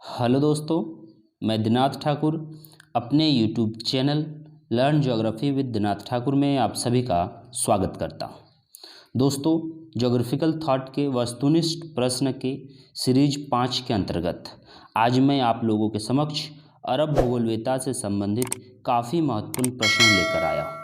Hello दोस्तों, मैं दिनाथ ठाकुर अपने YouTube channel learn geography with Dinath Thakur में आप सभी का स्वागत करता हूं। दोस्तों, ज्योग्राफिकल थॉट के वस्तुनिष्ठ प्रश्न के सीरीज 5 के अंतर्गत आज मैं आप लोगों के समक्ष अरब भूगोलवेत्ता से संबंधित काफ़ी महत्वपूर्ण प्रश्न लेकर आया हूँ।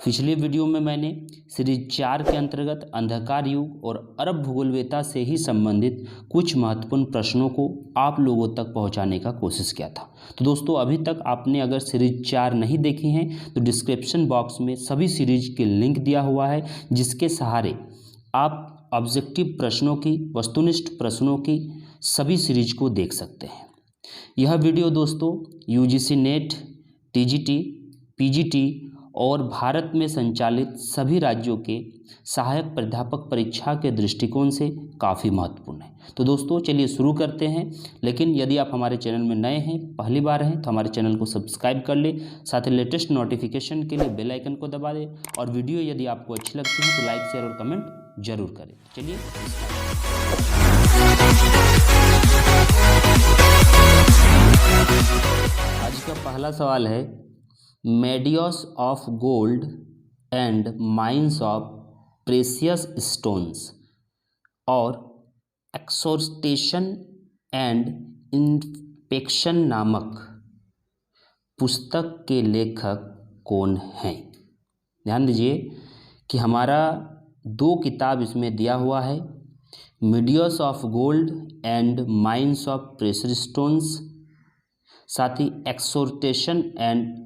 पिछले वीडियो में मैंने सीरीज 4 के अंतर्गत अंधकार युग और अरब भूगोलवेत्ता से ही संबंधित कुछ महत्वपूर्ण प्रश्नों को आप लोगों तक पहुंचाने का कोशिश किया था। तो दोस्तों, अभी तक आपने अगर सीरीज 4 नहीं देखी हैं तो डिस्क्रिप्शन बॉक्स में सभी सीरीज के लिंक दिया हुआ है, जिसके सहारे आप ऑब्जेक्टिव प्रश्नों की, वस्तुनिष्ठ प्रश्नों की सभी सीरीज को देख सकते हैं। यह वीडियो दोस्तों यूजीसी नेट, टीजीटी, पीजीटी और भारत में संचालित सभी राज्यों के सहायक प्राध्यापक परीक्षा के दृष्टिकोण से काफ़ी महत्वपूर्ण है। तो दोस्तों चलिए शुरू करते हैं। लेकिन यदि आप हमारे चैनल में नए हैं, पहली बार हैं, तो हमारे चैनल को सब्सक्राइब कर लें। साथ ही लेटेस्ट नोटिफिकेशन के लिए बेल आइकन को दबा दें और वीडियो यदि आपको अच्छी लगती है तो लाइक, शेयर और कमेंट जरूर करें। चलिए आज का पहला सवाल है, meadows of gold and mines of precious stones और एक्सोर्टेशन एंड इंस्पेक्शन नामक पुस्तक के लेखक कौन हैं? ध्यान दीजिए कि हमारा 2 किताब इसमें दिया हुआ है, meadows of gold and mines of precious stones, साथ ही एक्सोर्टेशन एंड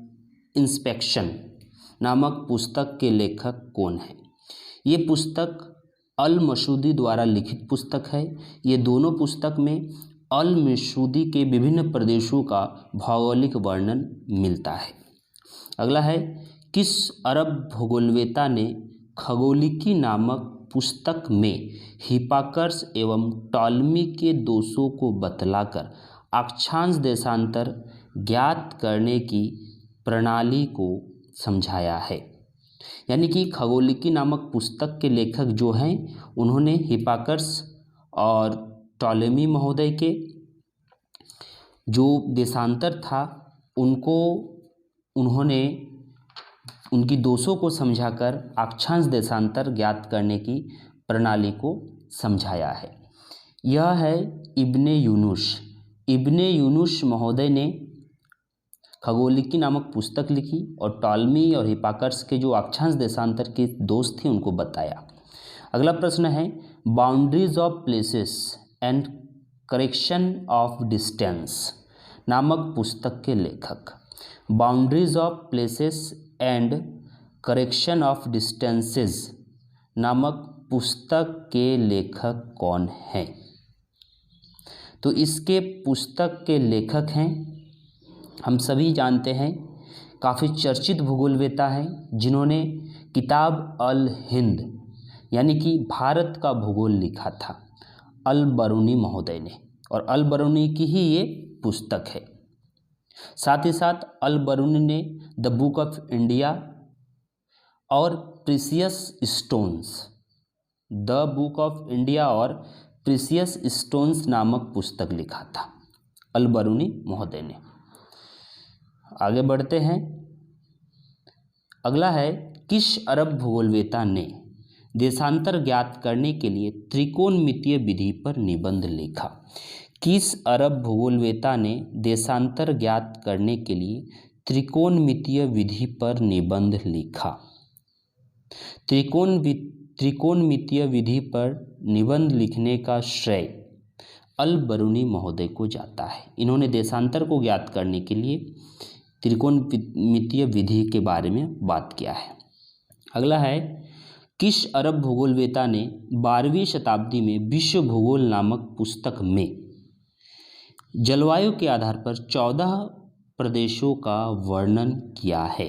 इंस्पेक्शन नामक पुस्तक के लेखक कौन है। ये पुस्तक अल मसूदी द्वारा लिखित पुस्तक है। ये दोनों पुस्तक में अल मसूदी के विभिन्न प्रदेशों का भौगोलिक वर्णन मिलता है। अगला है, किस अरब भूगोलवेत्ता ने खगोलिकी नामक पुस्तक में हिपाकर्स एवं टॉलमी के दोषों को बतलाकर अक्षांश देशांतर ज्ञात करने की प्रणाली को समझाया है? यानी कि खगोलिकी नामक पुस्तक के लेखक जो हैं उन्होंने हिपाकर्स और टॉलेमी महोदय के जो देशांतर था उन्होंने उनकी दोषों को समझाकर अक्षांश देशांतर ज्ञात करने की प्रणाली को समझाया है। यह है इब्ने यूनुस महोदय ने खगोलिकी नामक पुस्तक लिखी और टॉलमी और हिपाकर्स के जो अक्षांश देशांतर के दोष थे उनको बताया। अगला प्रश्न है, boundaries of places and correction of distance नामक पुस्तक के लेखक। Boundaries of places and correction of distances नामक पुस्तक के लेखक कौन हैं? तो इसके पुस्तक के लेखक हैं, हम सभी जानते हैं, काफ़ी चर्चित भूगोलवेत्ता हैं जिन्होंने किताब अल हिंद यानी कि भारत का भूगोल लिखा था, अल बरूनी महोदय ने, और अल बरूनी की ही ये पुस्तक है। साथ ही साथ अल बरूनी ने द बुक ऑफ इंडिया और precious stones, the book of India और प्रीशियस स्टोन्स नामक पुस्तक लिखा था अल बरूनी महोदय ने। आगे बढ़ते हैं। अगला है, किस अरब भूगोलवेत्ता ने देशांतर ज्ञात करने के लिए त्रिकोणमितीय विधि पर निबंध लिखा? किस अरब भूगोलवेत्ता ने देशांतर ज्ञात करने के लिए त्रिकोणमितीय विधि पर निबंध लिखा? त्रिकोणमितीय विधि पर निबंध लिखने का श्रेय अल बरूनी महोदय को जाता है। इन्होंने देशांतर को ज्ञात करने के लिए त्रिकोणमितीय विधि के बारे में बात किया है। अगला है, किस अरब भूगोलवेत्ता ने 12वीं शताब्दी में विश्व भूगोल नामक पुस्तक में जलवायु के आधार पर 14 प्रदेशों का वर्णन किया है?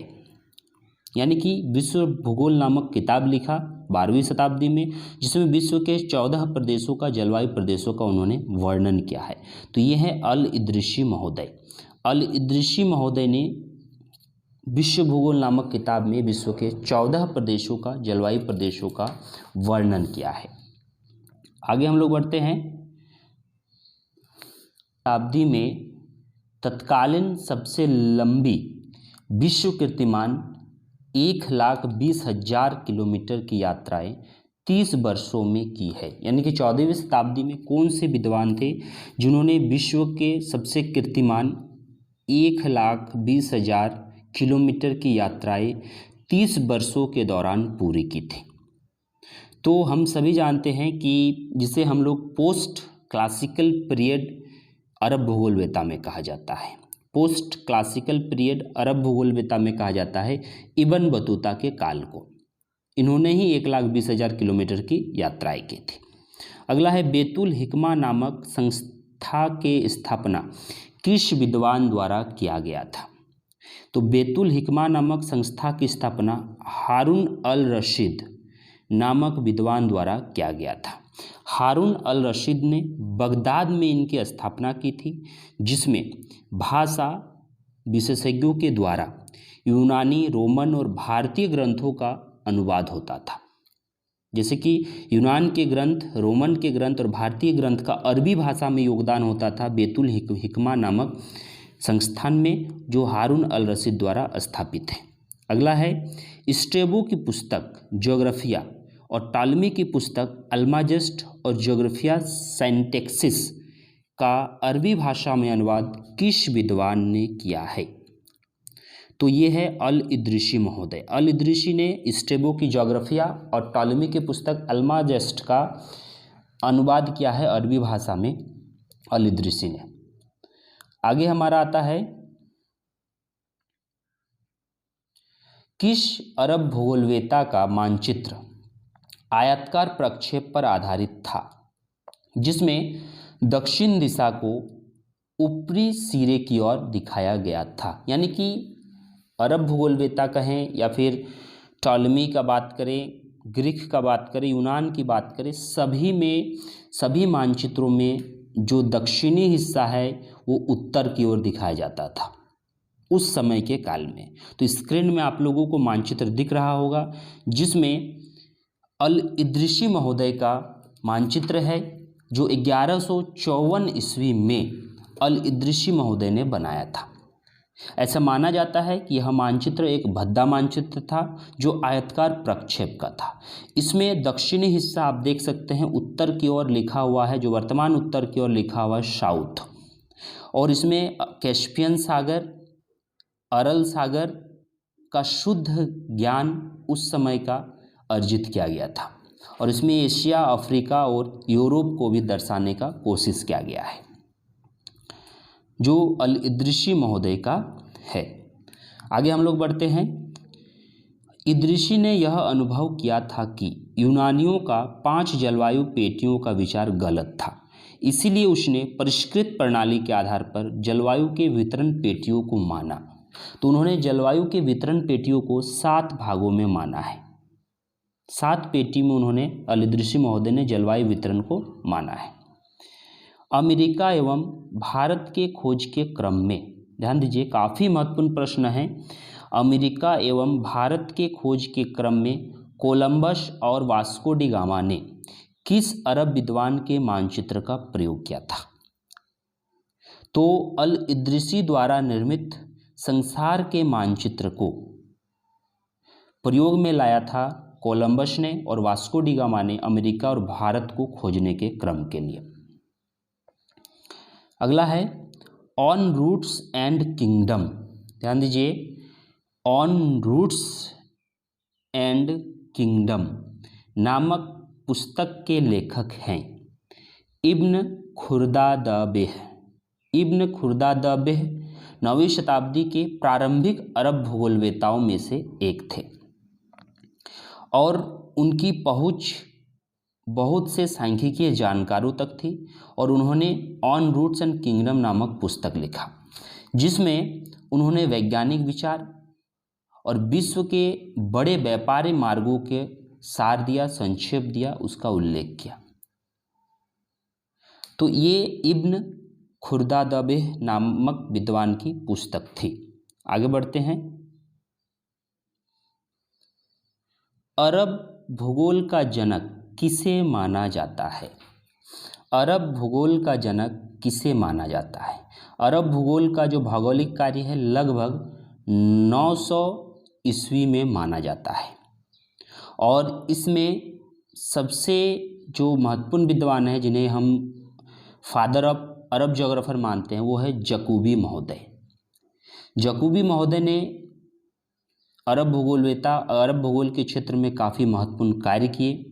यानी कि विश्व भूगोल नामक किताब लिखा 12वीं शताब्दी में, जिसमें विश्व के 14 प्रदेशों का, जलवायु प्रदेशों का उन्होंने वर्णन किया है। तो ये है अल इद्रिसी महोदय। अल इद्रिसी महोदय ने विश्व भूगोल नामक किताब में विश्व के 14 प्रदेशों का, जलवायु प्रदेशों का वर्णन किया है। आगे हम लोग बढ़ते हैं। शताब्दी में तत्कालीन सबसे लंबी विश्व कीर्तिमान 1,20,000 किलोमीटर की यात्राएं 30 वर्षों में की है। यानी कि 14वीं शताब्दी में कौन से विद्वान थे जिन्होंने विश्व के सबसे कीर्तिमान 1,20,000 किलोमीटर की यात्राएं 30 वर्षों के दौरान पूरी की थी। तो हम सभी जानते हैं कि जिसे हम लोग पोस्ट क्लासिकल पीरियड अरब भूगोलवेत्ता में कहा जाता है, पोस्ट क्लासिकल पीरियड अरब भूगोलवेत्ता में कहा जाता है इब्न बतूता के काल को। इन्होंने ही 1,20,000 किलोमीटर की यात्राएं की थी। अगला है बेतुल हिकमा नामक संस्था के स्थापना किस विद्वान द्वारा किया गया था? तो बेतुल हिकमा नामक संस्था की स्थापना हारून अल रशीद नामक विद्वान द्वारा किया गया था। हारून अल रशीद ने बगदाद में इनकी स्थापना की थी, जिसमें भाषा विशेषज्ञों के द्वारा यूनानी, रोमन और भारतीय ग्रंथों का अनुवाद होता था। जैसे कि यूनान के ग्रंथ, रोमन के ग्रंथ और भारतीय ग्रंथ का अरबी भाषा में योगदान होता था बेतुल हिकमा नामक संस्थान में, जो हारून अल रशीद द्वारा स्थापित है। अगला है स्ट्रेबो की पुस्तक ज्योग्राफिया और टॉलमी की पुस्तक अल्माजेस्ट और ज्योग्राफिया सिंटैक्सिस का अरबी भाषा में अनुवाद किस विद्वान ने किया है? तो ये है अल इद्रिसी महोदय। अल इद्रिसी ने स्ट्रेबो की ज्योग्राफिया और टॉलमी की पुस्तक अल्माजेस्ट का अनुवाद किया है अरबी भाषा में, अल इद्रिसी ने। आगे हमारा आता है किस अरब भूगोलवेत्ता का मानचित्र आयताकार प्रक्षेप पर आधारित था, जिसमें दक्षिण दिशा को ऊपरी सिरे की ओर दिखाया गया था? यानी कि अरब भूगोलवेत्ता कहें या फिर टॉलमी का बात करें, ग्रीक का बात करें, यूनान की बात करें, सभी मानचित्रों में जो दक्षिणी हिस्सा है वो उत्तर की ओर दिखाया जाता था उस समय के काल में। तो स्क्रीन में आप लोगों को मानचित्र दिख रहा होगा, जिसमें अल इद्रिसी महोदय का मानचित्र है, जो 1154 ईस्वी में अल इद्रिसी महोदय ने बनाया था। ऐसा माना जाता है कि यह मानचित्र एक भद्दा मानचित्र था जो आयताकार प्रक्षेप का था। इसमें दक्षिणी हिस्सा आप देख सकते हैं उत्तर की ओर लिखा हुआ है, जो वर्तमान उत्तर की ओर लिखा हुआ है साउथ, और इसमें कैस्पियन सागर, अरल सागर का शुद्ध ज्ञान उस समय का अर्जित किया गया था, और इसमें एशिया, अफ्रीका और यूरोप को भी दर्शाने का कोशिश किया गया है, जो अल इद्रिसी महोदय का है। आगे हम लोग बढ़ते हैं। इद्रिसी ने यह अनुभव किया था कि यूनानियों का 5 जलवायु पेटियों का विचार गलत था, इसीलिए उसने परिष्कृत प्रणाली के आधार पर जलवायु के वितरण पेटियों को माना। तो उन्होंने जलवायु के वितरण पेटियों को 7 भागों में माना है। 7 पेटी में उन्होंने, अल इद्रिसी महोदय ने जलवायु वितरण को माना है। अमेरिका एवं भारत के खोज के क्रम में, ध्यान दीजिए काफ़ी महत्वपूर्ण प्रश्न है। अमेरिका एवं भारत के खोज के क्रम में कोलंबस और वास्को डी गामा ने किस अरब विद्वान के मानचित्र का प्रयोग किया था? तो अल इद्रिसी द्वारा निर्मित संसार के मानचित्र को प्रयोग में लाया था कोलंबस ने और वास्को डी गामा ने अमेरिका और भारत को खोजने के क्रम के लिए। अगला है ऑन रूट्स एंड किंगडम। ध्यान दीजिए, ऑन रूट्स एंड किंगडम नामक पुस्तक के लेखक हैं इब्न खुर्दादबेह। इब्न खुर्दादबेह 9वीं शताब्दी के प्रारंभिक अरब भूगोलवेत्ताओं में से एक थे, और उनकी पहुंच बहुत से सांख्यिकीय जानकारों तक थी, और उन्होंने ऑन रूट्स एंड किंगडम नामक पुस्तक लिखा, जिसमें उन्होंने वैज्ञानिक विचार और विश्व के बड़े व्यापारी मार्गों के सार दिया, संक्षेप दिया, उसका उल्लेख किया। तो ये इब्न खुर्दादबेह नामक विद्वान की पुस्तक थी। आगे बढ़ते हैं। अरब भूगोल का जनक किसे माना जाता है? अरब भूगोल का जनक किसे माना जाता है? अरब भूगोल का जो भौगोलिक कार्य है लगभग 900 ईस्वी में माना जाता है और इसमें सबसे जो महत्वपूर्ण विद्वान है जिन्हें हम फादर ऑफ अरब ज्योग्राफर मानते हैं वो है जकूबी महोदय। जकूबी महोदय ने अरब भूगोल के क्षेत्र में काफ़ी महत्वपूर्ण कार्य किए।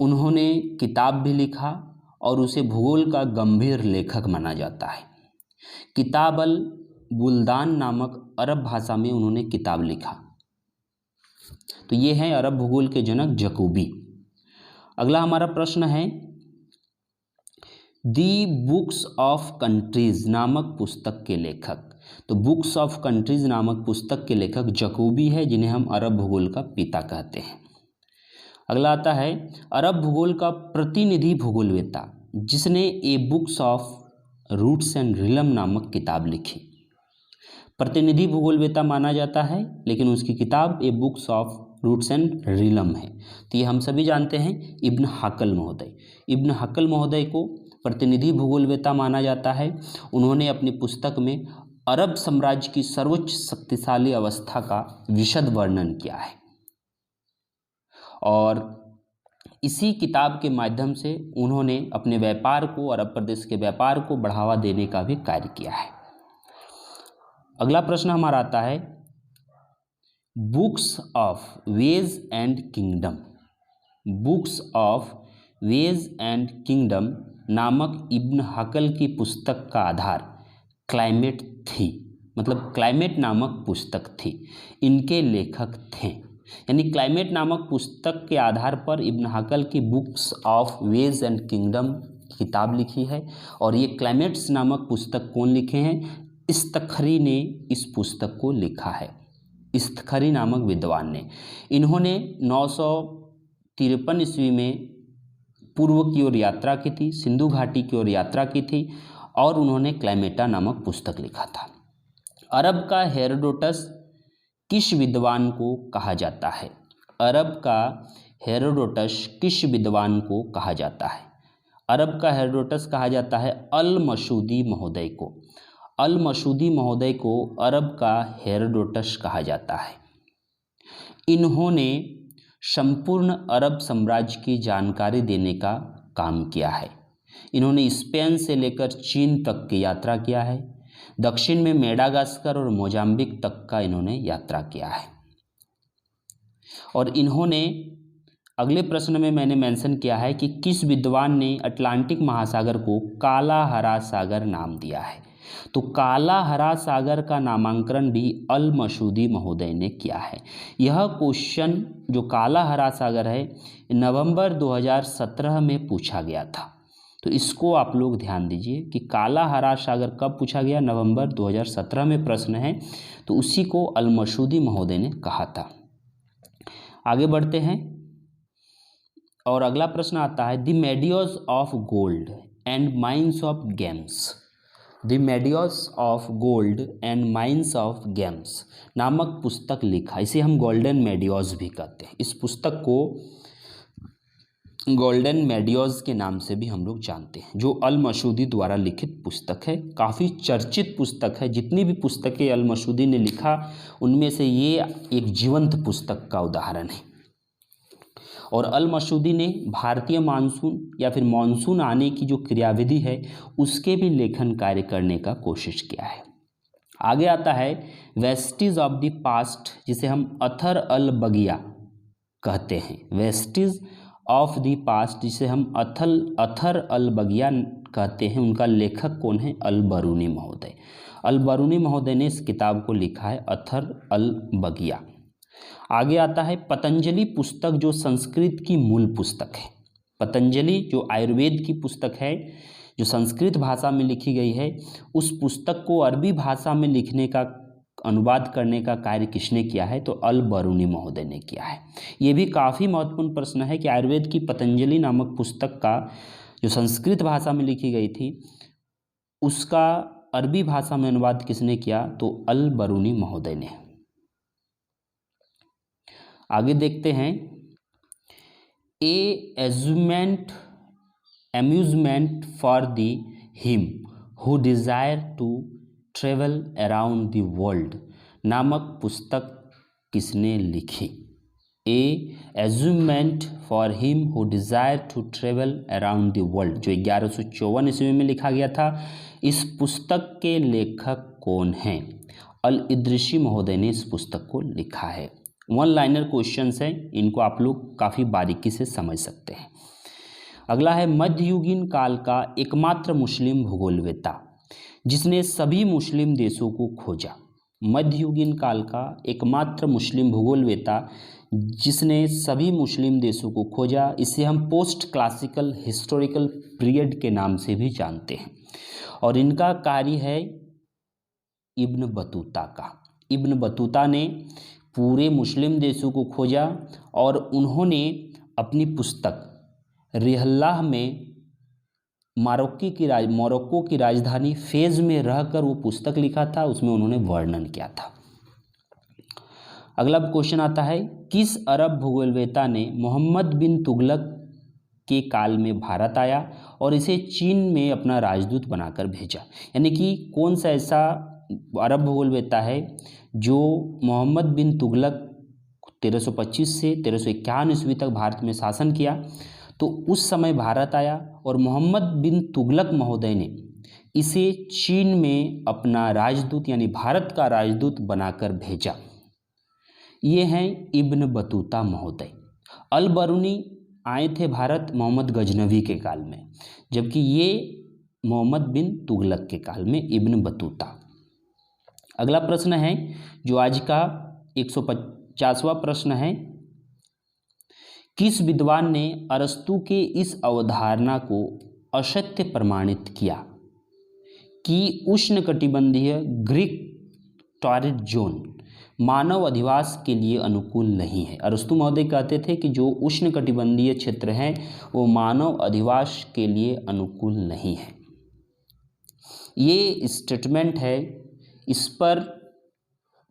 उन्होंने किताब भी लिखा और उसे भूगोल का गंभीर लेखक माना जाता है। किताब अल बुल्दान नामक अरब भाषा में उन्होंने किताब लिखा। तो ये हैं अरब भूगोल के जनक जकूबी। अगला हमारा प्रश्न है दी बुक्स ऑफ कंट्रीज नामक पुस्तक के लेखक। तो बुक्स ऑफ कंट्रीज नामक पुस्तक के लेखक जकूबी है जिन्हें हम अरब भूगोल का पिता कहते हैं। अगला आता है अरब भूगोल का प्रतिनिधि भूगोलवेत्ता जिसने a books of roots and realm नामक किताब लिखी। प्रतिनिधि भूगोलवेत्ता माना जाता है लेकिन उसकी किताब a books of roots and realm है। तो ये हम सभी जानते हैं इब्न हकल महोदय। इब्न हकल महोदय को प्रतिनिधि भूगोलवेत्ता माना जाता है। उन्होंने अपनी पुस्तक में अरब साम्राज्य की सर्वोच्च शक्तिशाली अवस्था का विशद वर्णन किया है और इसी किताब के माध्यम से उन्होंने अपने व्यापार को, अरब प्रदेश के व्यापार को बढ़ावा देने का भी कार्य किया है। अगला प्रश्न हमारा आता है books of ways and kingdom. Books of ways and kingdom नामक इब्न हकल की पुस्तक का आधार क्लाइमेट थी, मतलब क्लाइमेट नामक पुस्तक थी। इनके लेखक थे, यानी क्लाइमेट नामक पुस्तक के आधार पर इब्न हकल की books of ways and kingdom किताब लिखी है। और ये क्लाइमेट्स नामक पुस्तक कौन लिखे हैं? इस्तखरी ने इस पुस्तक को लिखा है, इस्तखरी नामक विद्वान ने। इन्होंने 953 ईस्वी में पूर्व की ओर यात्रा की थी, सिंधु घाटी की ओर यात्रा की थी और उन्होंने क्लाइमेटा नामक पुस्तक लिखा था। अरब का हेरोडोटस किस विद्वान को कहा जाता है? अरब का हेरोडोटस किस विद्वान को कहा जाता है? अरब का हेरोडोटस कहा जाता है अल मसूदी महोदय को। अल मसूदी महोदय को अरब का हेरोडोटस कहा जाता है। इन्होंने संपूर्ण अरब साम्राज्य की जानकारी देने का काम किया है। इन्होंने स्पेन से लेकर चीन तक की यात्रा किया है। दक्षिण में मेडागास्कर और मोजाम्बिक तक का इन्होंने यात्रा किया है। और इन्होंने अगले प्रश्न में मैंने मेंशन किया है कि किस विद्वान ने अटलांटिक महासागर को काला हरा सागर नाम दिया है। तो काला हरा सागर का नामांकन भी अल मसूदी महोदय ने किया है। यह क्वेश्चन जो काला हरा सागर है नवंबर 2017 में पूछा गया था। तो इसको आप लोग ध्यान दीजिए कि काला हरा सागर कब पूछा गया? नवंबर 2017 में प्रश्न है। तो उसी को अल मसूदी महोदय ने कहा था। आगे बढ़ते हैं और अगला प्रश्न आता है the meadows of gold and mines of games. The meadows of gold and mines of games नामक पुस्तक लिखा। इसे हम गोल्डन मेडियोस भी कहते हैं। इस पुस्तक को गोल्डन मेडियोस के नाम से भी हम लोग जानते हैं, जो अल मसूदी द्वारा लिखित पुस्तक है। काफ़ी चर्चित पुस्तक है। जितनी भी पुस्तकें अल मसूदी ने लिखा उनमें से ये एक जीवंत पुस्तक का उदाहरण है। और अल मसूदी ने भारतीय मानसून या फिर मानसून आने की जो क्रियाविधि है उसके भी लेखन कार्य करने का कोशिश किया है। आगे आता है वेस्टिज ऑफ द पास्ट, जिसे हम अथर अल बगिया कहते हैं। वेस्टिज ऑफ द पास्ट जिसे हम अथर अल बगिया कहते हैं। उनका लेखक कौन है? अल बरूनी महोदय। अल बरूनी महोदय ने इस किताब को लिखा है अथर अल बगिया। आगे आता है पतंजलि पुस्तक, जो संस्कृत की मूल पुस्तक है। पतंजलि जो आयुर्वेद की पुस्तक है, जो संस्कृत भाषा में लिखी गई है, उस पुस्तक को अरबी भाषा में लिखने का, अनुवाद करने का कार्य किसने किया है? तो अल बरूनी महोदय ने किया है। ये भी काफ़ी महत्वपूर्ण प्रश्न है कि आयुर्वेद की पतंजलि नामक पुस्तक का जो संस्कृत भाषा में लिखी गई थी उसका अरबी भाषा में अनुवाद किसने किया? तो अल बरूनी महोदय ने। आगे देखते हैं a amusement amusement for the him who desire to travel around the world नामक पुस्तक किसने लिखी? A amusement for him who desire to travel around the world, जो 1154 ईस्वी में लिखा गया था। इस पुस्तक के लेखक कौन हैं? अल इद्रिसी महोदय ने इस पुस्तक को लिखा है। वन लाइनर क्वेश्चंस हैं, इनको आप लोग काफ़ी बारीकी से समझ सकते हैं। अगला है मध्ययुगीन काल का एकमात्र मुस्लिम भूगोलवेत्ता जिसने सभी मुस्लिम देशों को खोजा। मध्ययुगीन काल का एकमात्र मुस्लिम भूगोलवेत्ता जिसने सभी मुस्लिम देशों को खोजा, इसे हम पोस्ट क्लासिकल हिस्टोरिकल पीरियड के नाम से भी जानते हैं और इनका कार्य है इब्न बतूता का। इब्न बतूता ने पूरे मुस्लिम देशों को खोजा और उन्होंने अपनी पुस्तक रिहल्लाह में मोरक्को की राजधानी फेज में रहकर वो पुस्तक लिखा था, उसमें उन्होंने वर्णन किया था। अगला क्वेश्चन आता है, किस अरब भूगोलवेत्ता ने मोहम्मद बिन तुगलक के काल में भारत आया और इसे चीन में अपना राजदूत बनाकर भेजा? यानी कि कौन सा ऐसा अरब भूगोलवेत्ता है जो मोहम्मद बिन तुगलक 1325 से 1351 ईस्वी तक भारत में शासन किया, तो उस समय भारत आया और मोहम्मद बिन तुगलक महोदय ने इसे चीन में अपना राजदूत यानी भारत का राजदूत बनाकर भेजा। ये हैं इब्न बतूता महोदय। अल बरूनी आए थे भारत मोहम्मद गजनवी के काल में, जबकि ये मोहम्मद बिन तुगलक के काल में इब्न बतूता। अगला प्रश्न है जो आज का 150वां प्रश्न है, किस विद्वान ने अरस्तु के इस अवधारणा को असत्य प्रमाणित किया कि उष्णकटिबंधीय ग्रीक टॉरिड जोन मानव अधिवास के लिए अनुकूल नहीं है? अरस्तु महोदय कहते थे कि जो उष्णकटिबंधीय क्षेत्र हैं वो मानव अधिवास के लिए अनुकूल नहीं है। ये स्टेटमेंट है, इस पर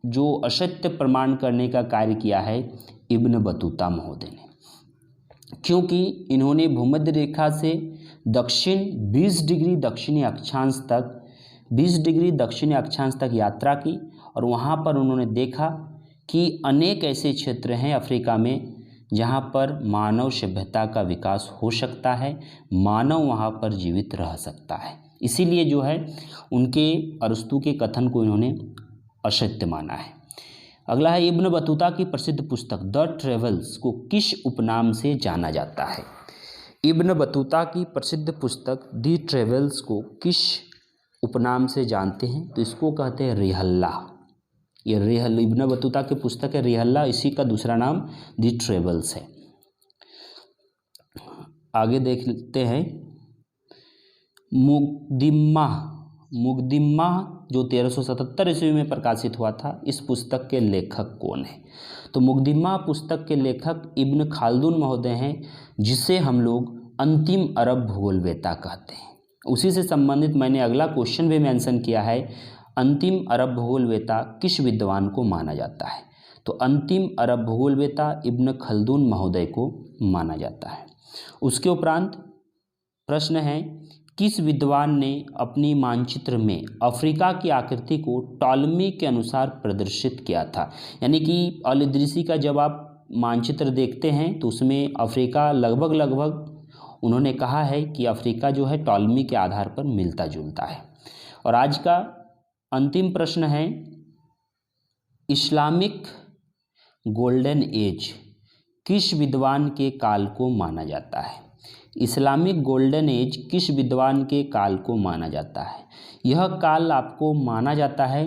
जो असत्य प्रमाण करने का कार्य किया है इब्न बतूता महोदय ने, क्योंकि इन्होंने भूमध्य रेखा से दक्षिण 20 डिग्री दक्षिणी अक्षांश तक यात्रा की और वहाँ पर उन्होंने देखा कि अनेक ऐसे क्षेत्र हैं अफ्रीका में जहाँ पर मानव सभ्यता का विकास हो सकता है, मानव वहाँ पर जीवित रह सकता है। इसीलिए जो है उनके अरस्तु के कथन को इन्होंने असत्य माना है। अगला है, इब्न बतूता की प्रसिद्ध पुस्तक द ट्रेवल्स को किस उपनाम से जाना जाता है? इब्न बतूता की प्रसिद्ध पुस्तक द ट्रेवल्स को किस उपनाम से जानते हैं? तो इसको कहते हैं रिहल्ला। ये इब्न बतूता की पुस्तक है रिहल्ला, इसी का दूसरा नाम द ट्रेवल्स है। आगे देखते हैं, मुकदिमा जो 1377 ईस्वी में प्रकाशित हुआ था, इस पुस्तक के लेखक कौन है? तो मुकदिमा पुस्तक के लेखक इब्न खालदून महोदय हैं, जिसे हम लोग अंतिम अरब भूगोलवेत्ता कहते हैं। उसी से संबंधित मैंने अगला क्वेश्चन भी मेंशन किया है, अंतिम अरब भूगोलवेत्ता किस विद्वान को माना जाता है? तो अंतिम अरब भूगोलवेत्ता इब्न खल्दून महोदय को माना जाता है। उसके उपरांत प्रश्न है, किस विद्वान ने अपनी मानचित्र में अफ्रीका की आकृति को टॉलमी के अनुसार प्रदर्शित किया था? यानी कि अल इद्रिसी का जब आप मानचित्र देखते हैं तो उसमें अफ्रीका लगभग उन्होंने कहा है कि अफ्रीका जो है टॉलमी के आधार पर मिलता जुलता है। और आज का अंतिम प्रश्न है, इस्लामिक गोल्डन एज किस विद्वान के काल को माना जाता है? इस्लामिक गोल्डन एज किस विद्वान के काल को माना जाता है? यह काल आपको माना जाता है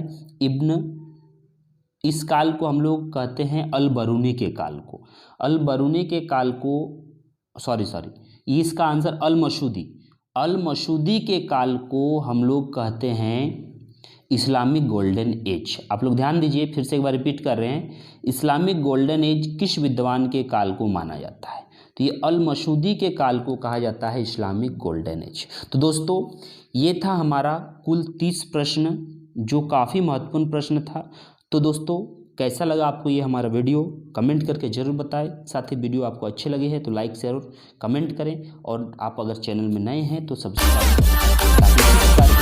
इस काल को हम लोग कहते हैं अल बरूनी के काल को। अल बरूनी के काल को इसका आंसर अल मसूदी के काल को हम लोग कहते हैं इस्लामिक गोल्डन एज। आप लोग ध्यान दीजिए, फिर से एक बार रिपीट कर रहे हैं, इस्लामिक गोल्डन एज किस विद्वान के काल को माना जाता है? तो ये अल मसूदी के काल को कहा जाता है इस्लामिक गोल्डन एज। तो दोस्तों ये था हमारा कुल 30 प्रश्न, जो काफ़ी महत्वपूर्ण प्रश्न था। तो दोस्तों कैसा लगा आपको ये हमारा वीडियो कमेंट करके ज़रूर बताएं। साथ ही वीडियो आपको अच्छे लगे हैं तो लाइक शेयर कमेंट करें, और आप अगर चैनल में नए हैं तो सब्सक्राइब करें ताकि